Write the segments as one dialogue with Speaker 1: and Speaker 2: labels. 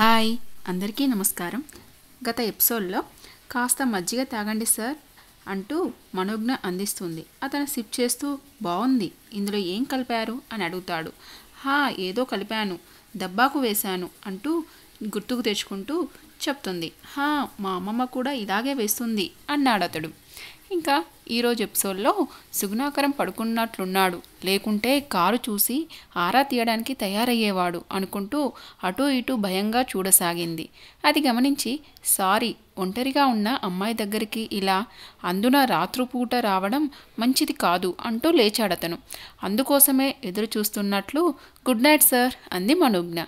Speaker 1: Hi అందరికీ నమస్కారం. గత ఎపిసోడ్లో కాస్త మజ్జిగ తాగండి సార్ అంటూ మనోజ్ఞ అందిస్తుంది. అతను సిప్ చేస్తూ బాగుంది, ఇందులో ఏం కలిపారు అని అడుగుతాడు. ఏదో కలిపాను, దబ్బాకు వేశాను అంటూ గుర్తుకు తెచ్చుకుంటూ చెప్తుంది. మా అమ్మమ్మ కూడా ఇలాగే వేస్తుంది అన్నాడు అతడు. ఇంకా ఈరోజు ఎపిసోడ్లో సుగుణాకరం పడుకున్నట్లున్నాడు, లేకుంటే కారు చూసి ఆరా తీయడానికి తయారయ్యేవాడు అనుకుంటూ అటూ ఇటూ భయంగా చూడసాగింది. అది గమనించి సారీ, ఒంటరిగా ఉన్న అమ్మాయి దగ్గరికి ఇలా అందున రాత్రిపూట రావడం మంచిది కాదు అంటూ లేచాడతను. అందుకోసమే ఎదురు చూస్తున్నట్లు గుడ్ నైట్ సార్ అంది మనోజ్ఞ.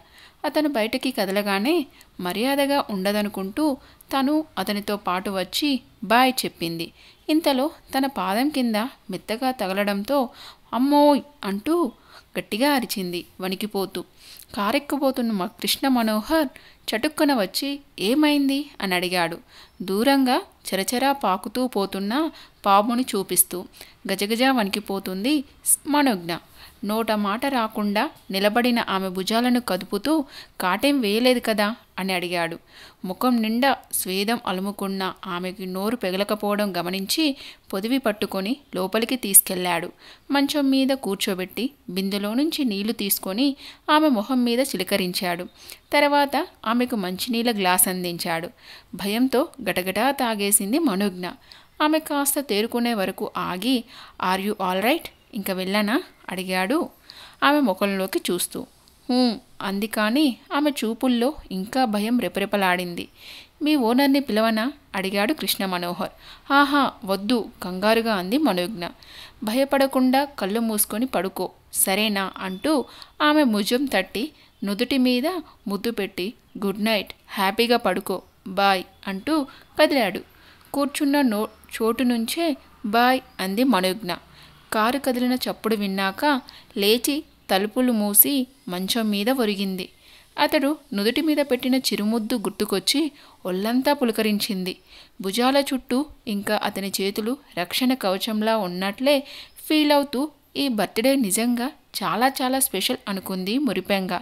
Speaker 1: అతను బయటికి కదలగానే మర్యాదగా ఉండదనుకుంటూ తను అతనితో పాటు వచ్చి బాయ్ చెప్పింది. ఇంతలో తన పాదం కింద మెత్తగా తగలడంతో అమ్మోయ్ అంటూ గట్టిగా అరిచింది వణికిపోతూ. కారెక్కుపోతున్న కృష్ణ మనోహర్ చటుక్కన వచ్చి ఏమైంది అని అడిగాడు. దూరంగా చరచరా పాకుతూ పోతున్న పాముని చూపిస్తూ గజగజ వణికిపోతుంది మనోజ్ఞ. నోట మాట రాకుండా నిలబడిన ఆమె భుజాలను కదుపుతూ కాటేం వేయలేదు కదా అని అడిగాడు. ముఖం నిండా స్వేదం అలుముకున్న ఆమెకి నోరు పెగలకపోవడం గమనించి పొదివి పట్టుకొని లోపలికి తీసుకెళ్లాడు. మంచం మీద కూర్చోబెట్టి బిందెలో నుంచి నీళ్లు తీసుకొని ఆమె మొహం మీద చిలకరించాడు. తర్వాత ఆమెకు మంచినీళ్ళ గ్లాస్ అందించాడు. భయంతో గటగటా తాగేసింది మనోజ్ఞ. ఆమె కాస్త తేరుకునే వరకు ఆగి ఆర్ యు ఆల్ రైట్, ఇంకా వెళ్ళనా అడిగాడు ఆమె ముఖంలోకి చూస్తూ. అంది. కానీ ఆమె చూపుల్లో ఇంకా భయం రెపరెపలాడింది. మీ ఓనర్ని పిలవనా అడిగాడు కృష్ణ మనోహర్. వద్దు కంగారుగా అంది మనోజ్ఞ. భయపడకుండా కళ్ళు మూసుకొని పడుకో సరేనా అంటూ ఆమె భుజం తట్టి నుదుటి మీద ముద్దు పెట్టి గుడ్ నైట్, హ్యాపీగా పడుకో, బాయ్ అంటూ కదిలాడు. కూర్చున్న చోటు నుంచే బాయ్ అంది మనోజ్ఞ. కారు కదిలిన చప్పుడు విన్నాక లేచి తలుపులు మూసి మంచం మీద ఒరిగింది. అతడు నుదుటి మీద పెట్టిన చిరుముద్దు గుర్తుకొచ్చి ఒళ్ళంతా పులకరించింది. భుజాల చుట్టూ ఇంకా అతని చేతులు రక్షణ కవచంలా ఉన్నట్లే ఫీల్ అవుతూ ఈ బర్త్డే నిజంగా చాలా చాలా స్పెషల్ అనుకుంది మురిపెంగా.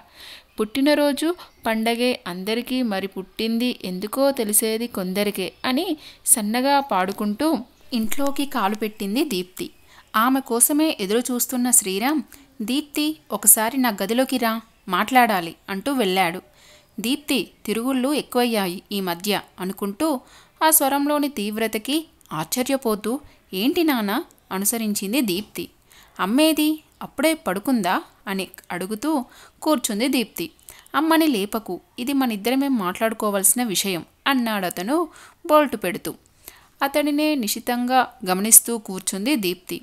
Speaker 1: పుట్టినరోజు పండగే అందరికీ, మరి పుట్టింది ఎందుకో తెలిసేది కొందరికే అని సన్నగా పాడుకుంటూ ఇంట్లోకి కాలు పెట్టింది దీప్తి. ఆమె కోసమే ఎదురు చూస్తున్న శ్రీరామ్, దీప్తి ఒకసారి నా గదిలోకి రా, మాట్లాడాలి అంటూ వెళ్ళాడు. దీప్తి తిరుగుళ్ళు ఎక్కువయ్యాయి ఈ మధ్య అనుకుంటూ ఆ స్వరంలోని తీవ్రతకి ఆశ్చర్యపోతూ ఏంటి నాన్న అనుసరించింది దీప్తి. అమ్మేది, అప్పుడే పడుకుందా అని అడుగుతూ కూర్చుంది దీప్తి. అమ్మని లేపకు, ఇది మనిద్దరమే మాట్లాడుకోవాల్సిన విషయం అన్నాడతను బోల్టు పెడుతూ. అతడినే నిశితంగా గమనిస్తూ కూర్చుంది దీప్తి.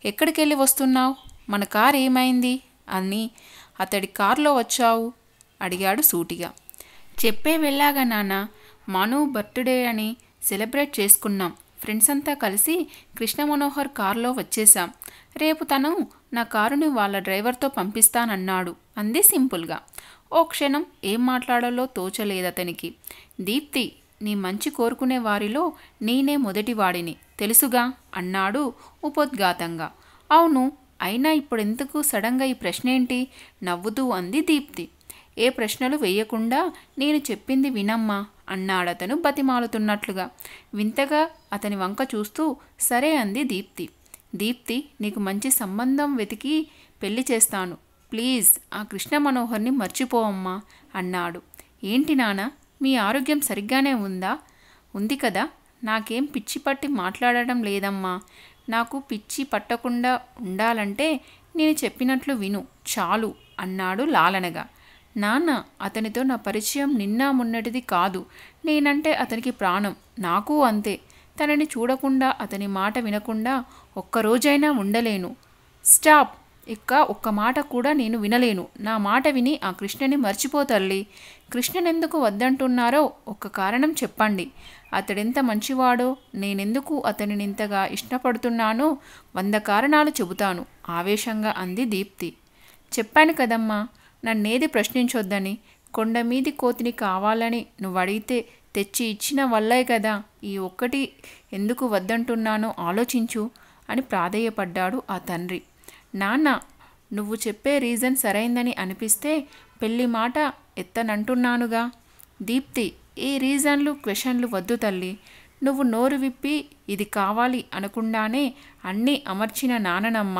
Speaker 1: ఎక్కడికెళ్ళి వస్తున్నావు, మన కారు ఏమైంది అని అతడి కారులో వచ్చావు అడిగాడు సూటిగా. చెప్పే వెళ్ళాగా నాన్న, మను బర్త్డే అని సెలబ్రేట్ చేసుకున్నాం, ఫ్రెండ్స్ అంతా కలిసి కృష్ణ మనోహర్ కారులో వచ్చేసాం. రేపు తను నా కారుని వాళ్ళ డ్రైవర్తో పంపిస్తానన్నాడు అంది సింపుల్గా. ఓ క్షణం ఏం మాట్లాడాలో తోచలేదతనికి. దీప్తి, నీ మంచి కోరుకునే వారిలో నేనే మొదటివాడిని తెలుసుగా అన్నాడు ఉపోద్ఘాతంగా. అవును, అయినా ఇప్పుడెందుకు సడన్గా ఈ ప్రశ్న ఏంటి నవ్వుతూ అంది దీప్తి. ఏ ప్రశ్నలు వేయకుండా నేను చెప్పింది వినమ్మా అన్నాడతను బతిమాలుతున్నట్లుగా. వింతగా అతని వంక చూస్తూ సరే అంది దీప్తి. దీప్తి, నీకు మంచి సంబంధం వెతికి పెళ్లి చేస్తాను, ప్లీజ్ ఆ కృష్ణ మనోహర్ని మర్చిపోవమ్మా అన్నాడు. ఏంటి నాన్న, మీ ఆరోగ్యం సరిగ్గానే ఉందా? ఉంది కదా, నాకేం పిచ్చి పట్టి మాట్లాడటం లేదమ్మా. నాకు పిచ్చి పట్టకుండా ఉండాలంటే నేను చెప్పినట్లు విను చాలు అన్నాడు లాలనగా. నాన్న, అతనితో నా పరిచయం నిన్న మొన్నటిది కాదు, నేనంటే అతనికి ప్రాణం, నాకు అంతే. తనని చూడకుండా అతని మాట వినకుండా ఒక్కరోజైనా ఉండలేను. స్టాప్, ఒక్క మాట కూడా నేను వినలేను. నా మాట విని ఆ కృష్ణని మర్చిపో తల్లి. కృష్ణనెందుకు వద్దంటున్నారో ఒక్క కారణం చెప్పండి. అతడెంత మంచివాడో, నేనెందుకు అతనిని ఇంతగా ఇష్టపడుతున్నానో 100 కారణాలు చెబుతాను ఆవేశంగా అంది దీప్తి. చెప్పాను కదమ్మా, నన్నేది ప్రశ్నించొద్దని. కొండమీది కోతిని కావాలని నువ్వు అడిగితే తెచ్చి ఇచ్చిన వల్లే కదా ఈ ఒక్కటి ఎందుకు వద్దంటున్నానో ఆలోచించు అని ప్రాధేయపడ్డాడు ఆ తండ్రి. నాన్న, నువ్వు చెప్పే రీజన్ సరైందని అనిపిస్తే పెళ్లి మాట ఎత్తనంటున్నానుగా. దీప్తి, ఈ రీజన్లు క్వశ్చన్లు వద్దు తల్లి. నువ్వు నోరు విప్పి ఇది కావాలి అనకుండానే అన్నీ అమర్చిన నాన్ననమ్మ.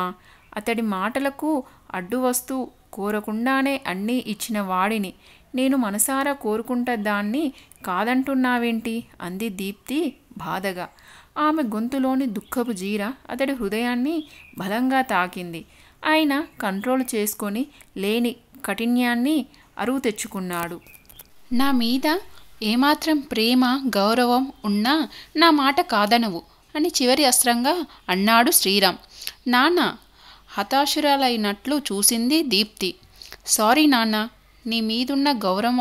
Speaker 1: అతడి మాటలకు అడ్డు వస్తూ కోరకుండానే అన్నీ ఇచ్చిన వాడిని. నేను మనసారా కోరుకుంటా దాన్ని కాదంటున్నావేంటి అంది దీప్తి బాధగా. ఆమె గొంతులోని దుఃఖపు జీర అతడి హృదయాన్ని బలంగా తాకింది. ఆయన కంట్రోల్ చేసుకొని లేని కఠిన్యాన్ని అరువు తెచ్చుకున్నాడు. నా మీద ఏమాత్రం ప్రేమ గౌరవం ఉన్నా నా మాట కాదనవు అని చివరి అస్త్రంగా అన్నాడు శ్రీరామ్. నాన్న హతాశురాలైనట్లు చూసింది దీప్తి. సారీ నాన్న, నీ మీదున్న గౌరవం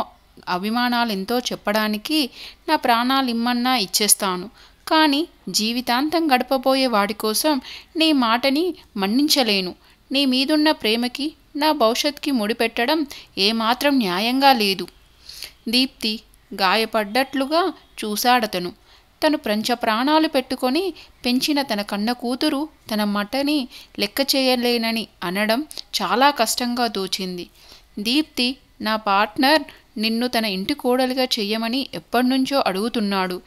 Speaker 1: అభిమానాలెంతో చెప్పడానికి నా ప్రాణాలిమ్మన్నా ఇచ్చేస్తాను. కానీ జీవితాంతం గడపబోయే వాడి కోసం నీ మాటని మన్నించలేను. నీ మీదున్న ప్రేమకి నా భవిష్యత్తుకి ముడిపెట్టడం ఏమాత్రం న్యాయంగా లేదు. దీప్తి గాయపడ్డట్లుగా చూశాడతను. తను పంచ ప్రాణాలు పెట్టుకొని పెంచిన తన కన్న కూతురు తన మటని లెక్క చేయలేనని అనడం చాలా కష్టంగా తోచింది. దీప్తి, నా పార్ట్నర్ నిన్ను తన ఇంటి కోడలిగా చెయ్యమని ఎప్పటినుంచో అడుగుతున్నాడు.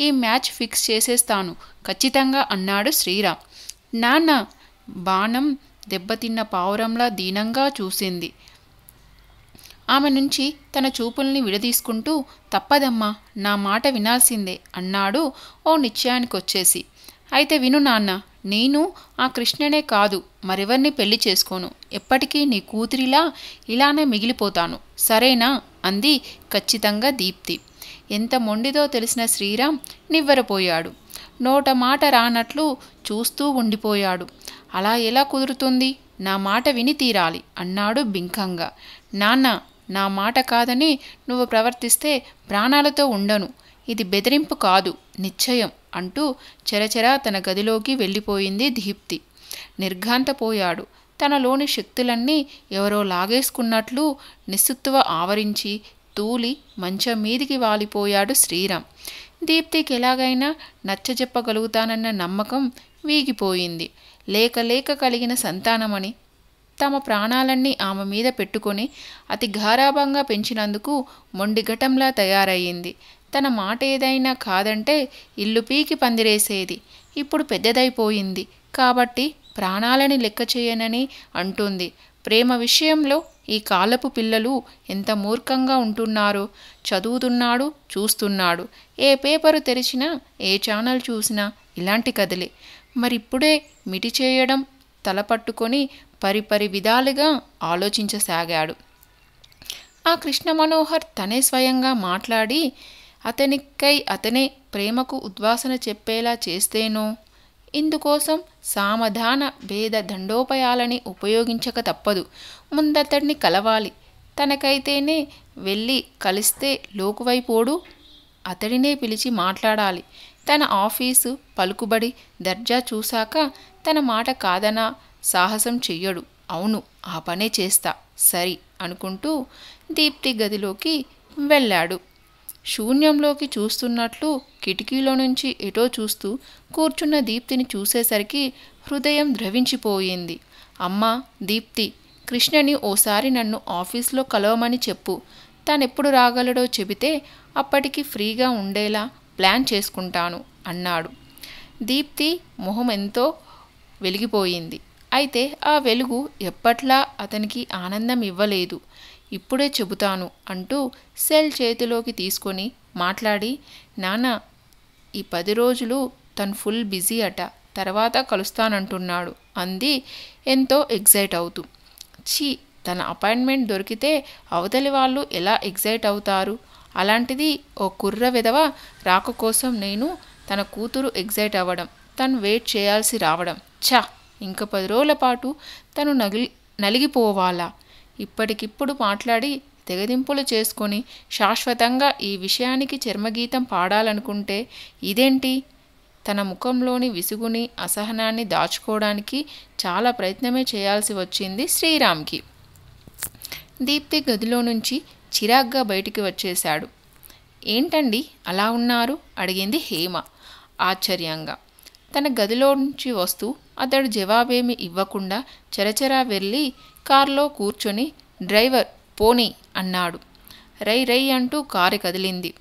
Speaker 1: ఈ మ్యాచ్ ఫిక్స్ చేసేస్తాను ఖచ్చితంగా అన్నాడు శ్రీరామ్. నాన్న బాణం దెబ్బతిన్న పావురంలా దీనంగా చూసింది. ఆమె నుంచి తన చూపుల్ని విడదీసుకుంటూ తప్పదమ్మా, నా మాట వినాల్సిందే అన్నాడు ఓ నిశ్చయానికొచ్చేసి. అయితే విను నాన్న, నేను ఆ కృష్ణనే కాదు మరెవరిని పెళ్లి చేసుకోను. ఎప్పటికీ నీ కూతురిలా ఇలానే మిగిలిపోతాను, సరేనా అంది ఖచ్చితంగా దీప్తి. ఎంత మొండిదో తెలిసిన శ్రీరామ్ నివ్వెరపోయాడు. నోట మాట రానట్లు చూస్తూ ఉండిపోయాడు. అలా ఎలా కుదురుతుంది? నా మాట విని తీరాలి అన్నాడు బింకంగా. నాన్న, నా మాట కాదని నువ్వు ప్రవర్తిస్తే ప్రాణాలతో ఉండను. ఇది బెదిరింపు కాదు, నిశ్చయం అంటూ చెరచెరా తన గదిలోకి వెళ్ళిపోయింది దీప్తి. నిర్ఘాంతపోయాడు. తనలోని శక్తులన్నీ ఎవరో లాగేసుకున్నట్లు నిస్సత్తువ ఆవరించి తూలి మంచం మీదికి వాలిపోయాడు శ్రీరామ్. దీప్తికి ఎలాగైనా నచ్చజెప్పగలుగుతానన్న నమ్మకం వీగిపోయింది. లేక లేక కలిగిన సంతానమని తమ ప్రాణాలన్నీ ఆమె మీద పెట్టుకొని అతి గారాభంగా పెంచినందుకు మొండిఘటంలా తయారయ్యింది. తన మాట ఏదైనా కాదంటే ఇల్లు పీకి పందిరేసేది. ఇప్పుడు పెద్దదైపోయింది కాబట్టి ప్రాణాలని లెక్క చేయనని అంటుంది. ప్రేమ విషయంలో ఈ కాలపు పిల్లలు ఎంత మూర్ఖంగా ఉంటున్నారో. చదువుతున్నాడు, చూస్తున్నాడు. ఏ పేపరు తెరిచినా, ఏ ఛానల్ చూసినా ఇలాంటి కథలే. మరిప్పుడే మిటి చేయడం తలపట్టుకొని పరిపరి విధాలుగా ఆలోచించసాగాడు. ఆ కృష్ణ మనోహర్ తనే స్వయంగా మాట్లాడి అతనికై అతనే ప్రేమకు ఉద్వాసన చెప్పేలా చేస్తేనో, ఇందుకోసం సామధాన భేద దండోపాయాలని ఉపయోగించక తప్పదు. ముందతడిని కలవాలి. తనకైతేనే వెళ్ళి కలిస్తే లోకువైపోడు. అతడినే పిలిచి మాట్లాడాలి. తన ఆఫీసు పలుకుబడి దర్జా చూశాక తన మాట కాదనా సాహసం చెయ్యడు. అవును, ఆ పనే చేస్తా సరి అనుకుంటూ దీప్తి గదిలోకి వెళ్ళాడు. శూన్యంలోకి చూస్తున్నట్లు కిటికీలో నుంచి ఎటో చూస్తూ కూర్చున్న దీప్తిని చూసేసరికి హృదయం ద్రవించిపోయింది. అమ్మా దీప్తి, కృష్ణని ఓసారి నన్ను ఆఫీస్లో కలవమని చెప్పు. తనెప్పుడు రాగలడో చెబితే అప్పటికి ఫ్రీగా ఉండేలా ప్లాన్ చేసుకుంటాను అన్నాడు. దీప్తి మొహం ఎంతో వెలిగిపోయింది. అయితే ఆ వెలుగు ఎప్పట్లా అతనికి ఆనందం ఇవ్వలేదు. ఇప్పుడే చెబుతాను అంటూ సెల్ చేతిలోకి తీసుకొని మాట్లాడి, నాన్న ఈ 10 రోజులు తను ఫుల్ బిజీ అట, తర్వాత కలుస్తానంటున్నాడు అంది ఎంతో ఎగ్జైట్ అవుతూ. ఛీ, తన అపాయింట్మెంట్ దొరికితే అవతలి వాళ్ళు ఎలా ఎగ్జైట్ అవుతారు? అలాంటిది ఓ కుర్ర విధవ రాక కోసం నేను తన కూతురు ఎగ్జైట్ అవ్వడం, తను వెయిట్ చేయాల్సి రావడం. ఛా, ఇంక 10 రోజుల పాటు తను నలిగిపోవాలా? ఇప్పటికిప్పుడు మాట్లాడి తెగదింపులు చేసుకొని శాశ్వతంగా ఈ విషయానికి చర్మగీతం పాడాలనుకుంటే ఇదేంటి? తన ముఖంలోని విసుగుని అసహనాన్ని దాచుకోవడానికి చాలా ప్రయత్నమే చేయాల్సి వచ్చింది శ్రీరామ్కి. దీప్తి గదిలో నుంచి చిరాగ్గా బయటికి వచ్చేశాడు. ఏంటండి అలా ఉన్నారు అడిగింది హేమ ఆశ్చర్యంగా. తన గదిలోంచి వస్తూ అతడు జవాబేమి ఇవ్వకుండా చరచరా వెళ్ళి కారులో కూర్చొని డ్రైవర్ పోనీ అన్నాడు.
Speaker 2: రై రై అంటూ కారు కదిలింది.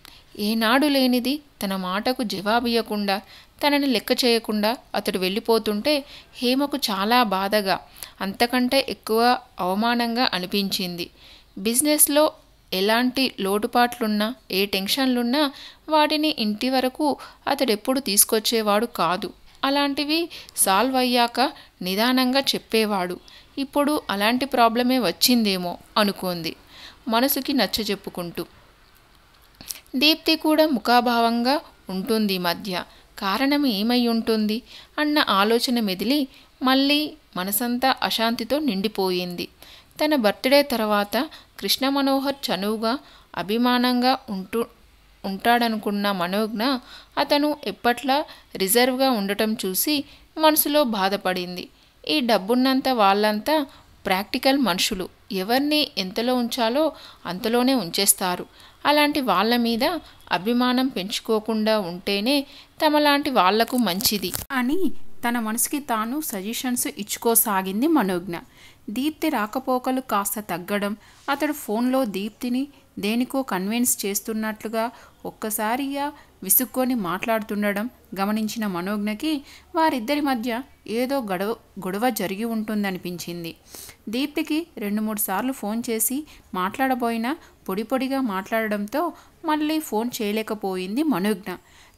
Speaker 2: ఏనాడు లేనిది తన మాటకు జవాబియ్యకుండా, తనని లెక్క చేయకుండా అతడు వెళ్ళిపోతుంటే హేమకు చాలా బాధగా, అంతకంటే ఎక్కువ అవమానంగా అనిపించింది. బిజినెస్లో ఎలాంటి లోటుపాట్లున్నా, ఏ టెన్షన్లున్నా వాటిని ఇంటి వరకు అతడెప్పుడు తీసుకొచ్చేవాడు కాదు. అలాంటివి సాల్వ్ అయ్యాక నిదానంగా చెప్పేవాడు. ఇప్పుడు అలాంటి ప్రాబ్లమే వచ్చిందేమో అనుకుంది మనసుకి నచ్చజెప్పుకుంటూ. దీప్తి కూడా ముఖాభావంగా ఉంటుంది మధ్య. కారణం ఏమై ఉంటుంది అన్న ఆలోచన మెదిలి మళ్ళీ మనసంతా అశాంతితో నిండిపోయింది. తన బర్త్డే తర్వాత కృష్ణ మనోహర్ చనువుగా, అభిమానంగా ఉంటాడనుకున్న మనోజ్ఞ అతను ఎప్పట్లా రిజర్వ్గా ఉండటం చూసి మనసులో బాధపడింది. ఈ డబ్బున్నంత వాళ్ళంతా ప్రాక్టికల్ మనుషులు. ఎవరిని ఎంతలో ఉంచాలో అంతలోనే ఉంచేస్తారు. అలాంటి వాళ్ళ మీద అభిమానం పెంచుకోకుండా ఉంటేనే తమలాంటి వాళ్లకు మంచిది
Speaker 1: అని తన మనసుకి తాను సజెషన్స్ ఇచ్చుకోసాగింది మనోజ్ఞ. దీప్తి రాకపోకలు కాస్త తగ్గడం, అతడు ఫోన్లో దీప్తిని దేనికో కన్విన్స్ చేస్తున్నట్లుగా ఒక్కసారిగా విసుక్కొని మాట్లాడుతుండడం గమనించిన మనోజ్ఞకి వారిద్దరి మధ్య ఏదో గొడవ జరిగి ఉంటుందనిపించింది. దీప్తికి 2-3 సార్లు ఫోన్ చేసి మాట్లాడబోయినా పొడిగా మాట్లాడడంతో మళ్ళీ ఫోన్ చేయలేకపోయింది మనోజ్ఞ.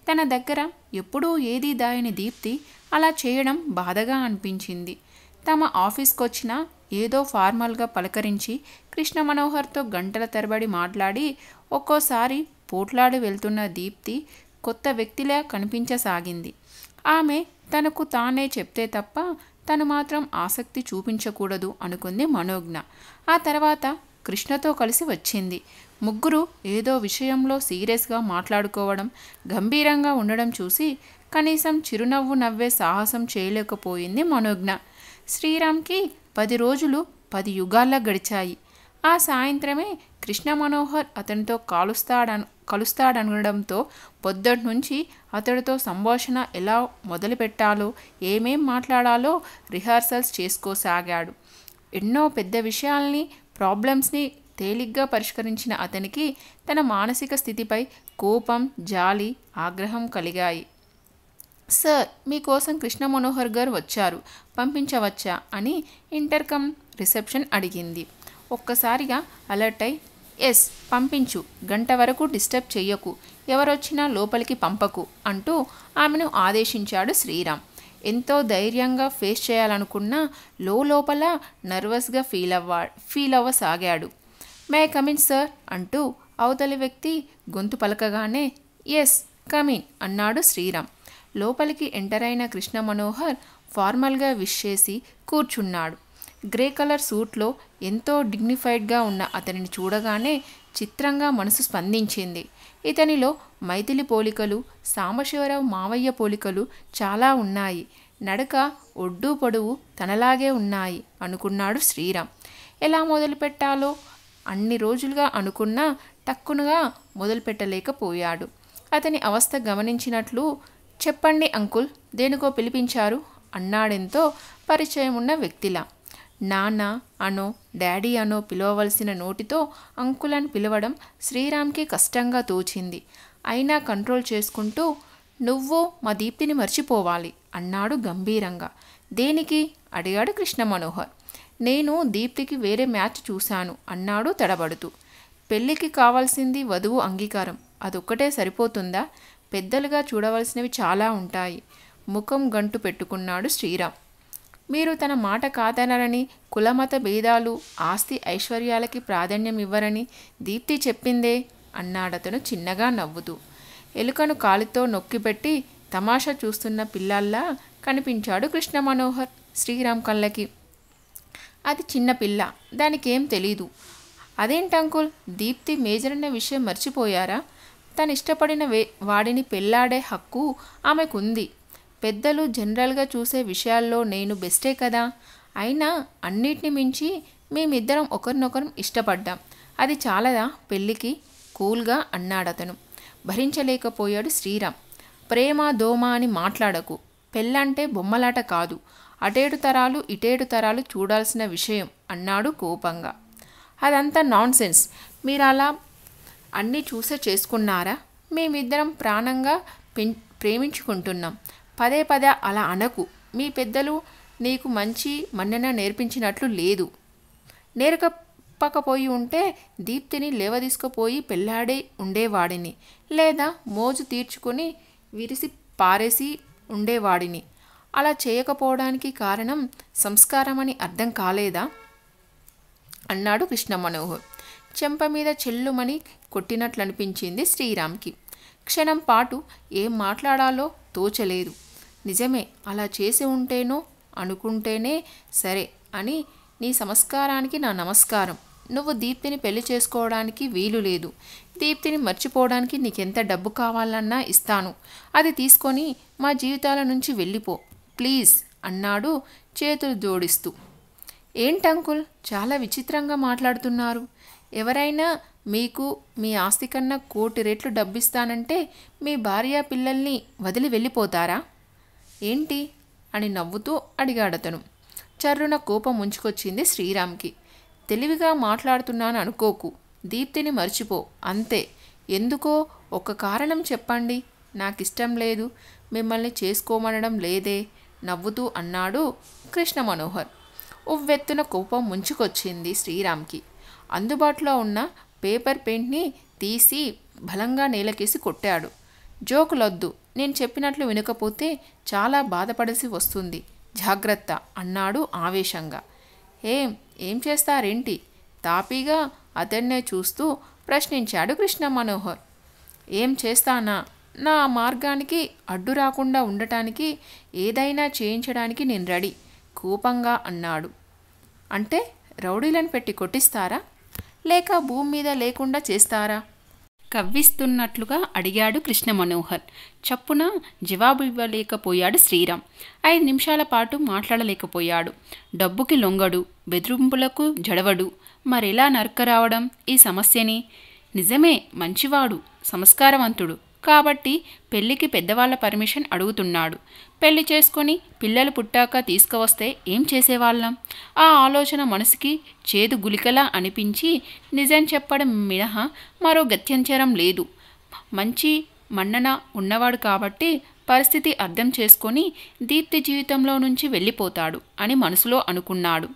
Speaker 1: తన దగ్గర ఎప్పుడూ ఏదీ దాయని దీప్తి అలా చేయడం బాధగా అనిపించింది. తమ ఆఫీస్కొచ్చినా ఏదో ఫార్మల్గా పలకరించి కృష్ణ మనోహర్తో గంటల తరబడి మాట్లాడి ఒక్కోసారి పోట్లాడి వెళ్తున్న దీప్తి కొత్త వ్యక్తిలా కనిపించసాగింది. ఆమె తనకు తానే చెప్తే తప్ప తను మాత్రం ఆసక్తి చూపించకూడదు అనుకుంది మనోజ్ఞ. ఆ తర్వాత కృష్ణతో కలిసి వచ్చింది. ముగ్గురు ఏదో విషయంలో సీరియస్గా మాట్లాడుకోవడం, గంభీరంగా ఉండడం చూసి కనీసం చిరునవ్వు నవ్వే సాహసం చేయలేకపోయింది మనోజ్ఞ. శ్రీరామ్కి 10 రోజులు 10 యుగాల్లా గడిచాయి. ఆ సాయంత్రమే కృష్ణ మనోహర్ అతనితో కలుస్తాడనడంతో పొద్దుటి నుంచి అతడితో సంభాషణ ఎలా మొదలు పెట్టాలో, ఏమేం మాట్లాడాలో రిహార్సల్స్ చేసుకోసాగాడు. ఎన్నో పెద్ద విషయాల్ని, ప్రాబ్లమ్స్ని తేలిగ్గా పరిష్కరించిన అతనికి తన మానసిక స్థితిపై కోపం, జాలి, ఆగ్రహం కలిగాయి. సార్, మీకోసం కృష్ణ మనోహర్ గారు వచ్చారు, పంపించవచ్చా అని ఇంటర్కమ్ రిసెప్షన్ అడిగింది. ఒక్కసారిగా అలర్ట్ అయి, ఎస్ పంపించు, గంట వరకు డిస్టర్బ్ చెయ్యకు, ఎవరొచ్చినా లోపలికి పంపకు అంటూ ఆమెను ఆదేశించాడు శ్రీరామ్. ఎంతో ధైర్యంగా ఫేస్ చేయాలనుకున్నా లోపల నర్వస్గా ఫీల్ అవ్వసాగాడు. మే కమిన్ సార్ అంటూ అవతలి వ్యక్తి గొంతు పలకగానే ఎస్ కమిన్ అన్నాడు శ్రీరామ్. లోపలికి ఎంటర్ అయిన కృష్ణ మనోహర్ ఫార్మల్గా విష్ చేసి కూర్చున్నాడు. గ్రే కలర్ సూట్లో ఎంతో డిగ్నిఫైడ్గా ఉన్న అతనిని చూడగానే చిత్రంగా మనసు స్పందించింది. ఇతనిలో మైథిలి పోలికలు, సాంబశివరావు మావయ్య పోలికలు చాలా ఉన్నాయి. నడక, ఒడ్డు పొడవు తనలాగే ఉన్నాయి అనుకున్నాడు శ్రీరామ్. ఎలా మొదలుపెట్టాలో అన్ని రోజులుగా అనుకున్నా టక్కునగా మొదలుపెట్టలేకపోయాడు. అతని అవస్థ గమనించినట్లు, చెప్పండి అంకుల్, దేనికో పిలిపించారు అన్నాడెంతో పరిచయం ఉన్న వ్యక్తిలా. నాన్న అనో డాడీ అనో పిలవవలసిన నోటితో అంకుల్ అని పిలవడం శ్రీరామ్కి కష్టంగా తోచింది. అయినా కంట్రోల్ చేసుకుంటూ, నువ్వు మా దీప్తిని మర్చిపోవాలి అన్నాడు గంభీరంగా. దేనికి అడిగాడు కృష్ణ మనోహర్. నేను దీప్తికి వేరే మ్యాచ్ చూశాను అన్నాడు తడబడుతూ. పెళ్ళికి కావాల్సింది వధువు అంగీకారం, అదొక్కటే సరిపోతుందా? పెద్దలుగా చూడవలసినవి చాలా ఉంటాయి. ముఖం గంటు పెట్టుకున్నాడు శ్రీరామ్. మీరు తన మాట కాదనరని, కులమత భేదాలు, ఆస్తి ఐశ్వర్యాలకి ప్రాధాన్యం ఇవ్వరని దీప్తి చెప్పిందే అన్నాడతను చిన్నగా నవ్వుతూ. ఎలుకను కాలితో నొక్కిపెట్టి తమాషా చూస్తున్న పిల్లల్లా కనిపించాడు కృష్ణ మనోహర్ శ్రీరామ్ కళ్ళకి. అది చిన్న పిల్ల, దానికేం తెలీదు. అదేంటంకుల్, దీప్తి మేజర్ అన్న విషయం మర్చిపోయారా? తను ఇష్టపడిన వాడిని పెళ్ళాడే హక్కు ఆమెకుంది. పెద్దలు జనరల్గా చూసే విషయాల్లో నేను బెస్టే కదా. అయినా అన్నిటిని మించి మేమిద్దరం ఒకరినొకరం ఇష్టపడ్డాం. అది చాలదా పెళ్ళికి? కూల్గా అన్నాడతను. భరించలేకపోయాడు శ్రీరామ్. ప్రేమ దోమ అని మాట్లాడకు. పెళ్ళంటే బొమ్మలాట కాదు, అటేడు తరాలు ఇటేడు తరాలు చూడాల్సిన విషయం అన్నాడు కోపంగా. అదంతా నాన్సెన్స్. మీరు అలా
Speaker 2: అన్నీ చూసే చేసుకున్నారా? మేమిద్దరం ప్రాణంగా ప్రేమించుకుంటున్నాం. పదే పదే అలా అనకు. మీ పెద్దలు నీకు మంచి మన్నన నేర్పించినట్లు లేదు. నేర్పకపోయి ఉంటే దీప్తిని లేవదీసుకుపోయి పెళ్ళాడి ఉండేవాడిని, లేదా మోజు తీర్చుకొని విరిసి పారేసి ఉండేవాడిని. అలా చేయకపోవడానికి కారణం సంస్కారమని అర్థం కాలేదా అన్నాడు కృష్ణ మనోహర్. చెంప మీద చెల్లుమని కొట్టినట్లనిపించింది శ్రీరామ్కి. క్షణం పాటు ఏం మాట్లాడాలో తోచలేదు. నిజమే, అలా చేసి ఉంటేనో అనుకుంటేనే సరే అని. నీ సంస్కారానికి నా నమస్కారం. నువ్వు దీప్తిని పెళ్లి చేసుకోవడానికి వీలు లేదు. దీప్తిని మర్చిపోవడానికి నీకెంత డబ్బు కావాలన్నా ఇస్తాను. అది తీసుకొని మా జీవితాల నుంచి వెళ్ళిపో ప్లీజ్ అన్నాడు చేతులు జోడిస్తూ. ఏంటంకుల్, చాలా విచిత్రంగా మాట్లాడుతున్నారు. ఎవరైనా మీకు మీ ఆస్తి కన్నా 1,00,00,000 రెట్లు డబ్బిస్తానంటే మీ భార్య పిల్లల్ని వదిలి వెళ్ళిపోతారా ఏంటి అని నవ్వుతూ అడిగాడతను. చర్రున కోపం ముంచుకొచ్చింది శ్రీరామ్కి. తెలివిగా మాట్లాడుతున్నాను అనుకోకు. దీప్తిని మర్చిపో అంతే. ఎందుకో ఒక కారణం చెప్పండి. నాకిష్టం లేదు, మిమ్మల్ని చేసుకోమనడం లేదే నవ్వుతూ అన్నాడు కృష్ణ మనోహర్. ఉవ్వెత్తున కోపం ముంచుకొచ్చింది శ్రీరామ్కి. అందుబాటులో ఉన్న పేపర్ పెయింట్ని తీసి బలంగా నేలకేసి కొట్టాడు. జోకులొద్దు. నేను చెప్పినట్లు వినకపోతే చాలా బాధపడాల్సి వస్తుంది. జాగ్రత్త అన్నాడు ఆవేశంగా. ఏం చేస్తారేంటి? తాపీగా అతన్నే చూస్తూ ప్రశ్నించాడు కృష్ణ మనోహర్. ఏం చేస్తానా? నా మార్గానికి అడ్డు రాకుండా ఉండటానికి ఏదైనా చేయించడానికి నేను రెడీ కోపంగా అన్నాడు. అంటే రౌడీలను పెట్టి కొట్టిస్తారా, లేక భూమి మీద లేకుండా చేస్తారా?
Speaker 1: కవ్విస్తున్నట్లుగా అడిగాడు కృష్ణ మనోహర్. చప్పున జవాబు ఇవ్వలేకపోయాడు శ్రీరామ్. 5 నిమిషాల పాటు మాట్లాడలేకపోయాడు. డబ్బుకి లొంగడు, బెదిరింపులకు జడవడు. మరెలా నరకరావడం ఈ సమస్యని? నిజమే, మంచివాడు, సంస్కారవంతుడు కాబట్టి పెళ్లికి పెద్దవాళ్ల పర్మిషన్ అడుగుతున్నాడు. పెళ్లి చేసుకొని పిల్లలు పుట్టాక తీసుకువస్తే ఏం చేసేవాళ్ళం? ఆ ఆలోచన మనసుకి చేదు గులికలా అనిపించి నిజం చెప్పడం మినహా మరో గత్యంతరం లేదు. మంచి మన్నన ఉన్నవాడు కాబట్టి పరిస్థితి అర్థం చేసుకొని దీప్తి జీవితంలో నుంచి వెళ్ళిపోతాడు అని మనసులో అనుకున్నాడు.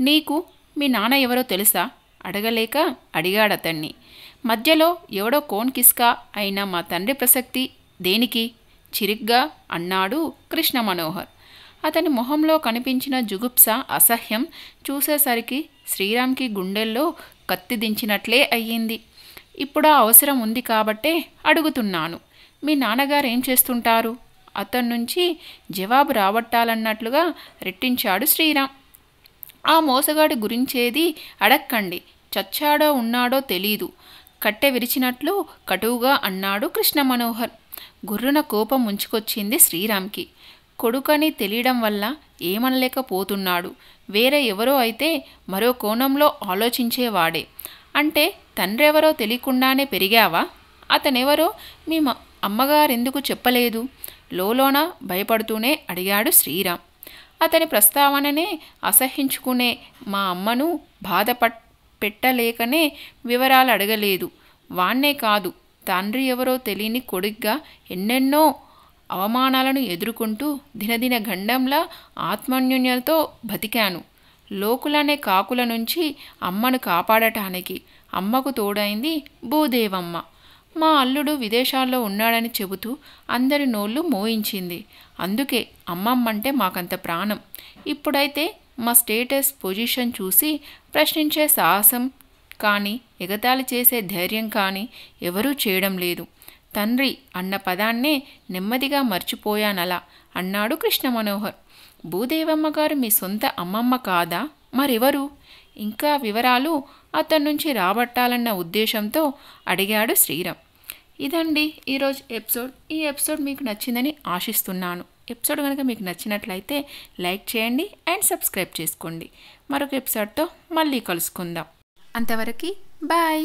Speaker 1: నీకు మీ నాన్న ఎవరో తెలుసా? అడగలేక అడిగాడతన్ని. మధ్యలో ఎవడో కోన్ కిస్కా అయినా మా తండ్రి ప్రసక్తి దేనికి? చిరిగ్గా అన్నాడు కృష్ణ మనోహర్. అతని మొహంలో కనిపించిన జుగుప్స, అసహ్యం చూసేసరికి శ్రీరామ్కి గుండెల్లో కత్తి దించినట్లే అయ్యింది. ఇప్పుడు అవసరం ఉంది కాబట్టే అడుగుతున్నాను. మీ నాన్నగారు ఏం చేస్తుంటారు? అతని నుంచి జవాబు రాబట్టాలన్నట్లుగా రెట్టించాడు శ్రీరామ్. ఆ మోసగాడి గురించేది అడక్కండి. చచ్చాడో ఉన్నాడో తెలీదు కట్టె విరిచినట్లు కటువుగా అన్నాడు కృష్ణ మనోహర్. గుర్రున కోపం ముంచుకొచ్చింది శ్రీరామ్కి. కొడుకని తెలియడం వల్ల ఏమనలేకపోతున్నాడు. వేరే ఎవరో అయితే మరో కోణంలో ఆలోచించేవాడే. అంటే తండ్రెవరో తెలియకుండానే పెరిగావా? అతనెవరో మీ అమ్మగారెందుకు చెప్పలేదు? లోలోన భయపడుతూనే అడిగాడు శ్రీరామ్. అతని ప్రస్తావననే అసహించుకునే మా అమ్మను పెట్టలేకనే వివరాలు అడగలేదు. వాణ్ణే కాదు, తండ్రి ఎవరో తెలియని కొడుగ్గా ఎన్నెన్నో అవమానాలను ఎదుర్కొంటూ దినదిన గండంలా ఆత్మన్యూన్యతతో బతికాను. లోకులనే కాకుల నుంచి అమ్మను కాపాడటానికి అమ్మకు తోడైంది భూదేవమ్మ. మా అల్లుడు విదేశాల్లో ఉన్నాడని చెబుతూ అందరి నోళ్ళు మోయించింది. అందుకే అమ్మమ్మంటే మాకంత ప్రాణం. ఇప్పుడైతే మా స్టేటస్ పొజిషన్ చూసి ప్రశ్నించే సాహసం కానీ ఎగతాళి చేసే ధైర్యం కానీ ఎవరూ చేయడం లేదు. తండ్రి అన్న పదాన్నే నెమ్మదిగా మర్చిపోయానలా అన్నాడు కృష్ణ మనోహర్. భూదేవమ్మ గారు మీ సొంత అమ్మమ్మ కాదా? మరెవరు? ఇంకా వివరాలు అతని నుంచి రాబట్టాలన్న ఉద్దేశంతో అడిగాడు శ్రీరామ్. ఇదండి ఈరోజు ఎపిసోడ్. ఈ ఎపిసోడ్ మీకు నచ్చిందని ఆశిస్తున్నాను. ఎపిసోడ్ కనుక మీకు నచ్చినట్లయితే లైక్ చేయండి అండ్ సబ్స్క్రైబ్ చేసుకోండి. మరొక ఎపిసోడ్తో మళ్ళీ కలుసుకుందాం. అంతవరకు బాయ్.